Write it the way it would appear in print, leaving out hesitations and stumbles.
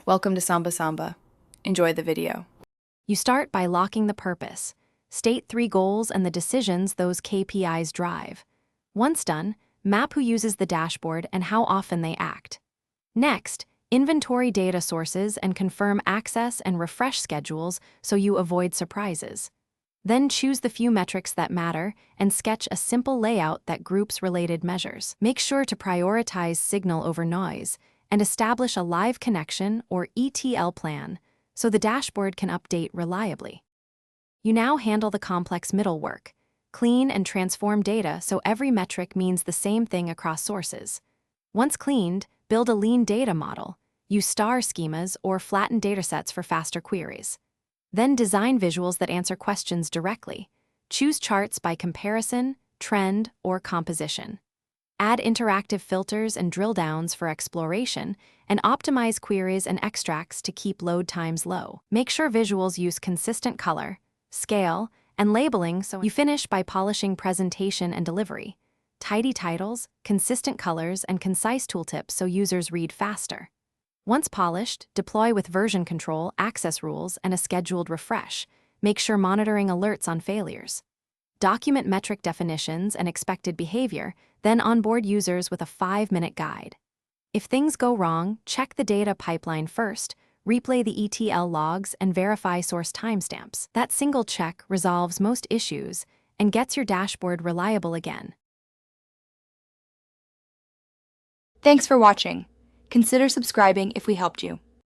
Welcome to Samba Samba. Enjoy the video. You start by locking the purpose. State 3 goals and the decisions those KPIs drive. Once done, map who uses the dashboard and how often they act. Next, inventory data sources and confirm access and refresh schedules so you avoid surprises. Then choose the few metrics that matter and sketch a simple layout that groups related measures. Make sure to prioritize signal over noise and establish a live connection or ETL plan so the dashboard can update reliably. You now handle the complex middle work. Clean and transform data so every metric means the same thing across sources. Once cleaned, build a lean data model, use star schemas or flattened datasets for faster queries. Then design visuals that answer questions directly. Choose charts by comparison, trend, or composition. Add interactive filters and drill downs for exploration, and optimize queries and extracts to keep load times low. Make sure visuals use consistent color, scale, and labeling so you finish by polishing presentation and delivery. Tidy titles, consistent colors, and concise tooltips so users read faster. Once polished, deploy with version control, access rules, and a scheduled refresh. Make sure monitoring alerts on failures. Document metric definitions and expected behavior, then onboard users with a 5-minute guide. If things go wrong, check the data pipeline first, replay the ETL logs, and verify source timestamps. That single check resolves most issues and gets your dashboard reliable again. Thanks for watching. Consider subscribing if we helped you.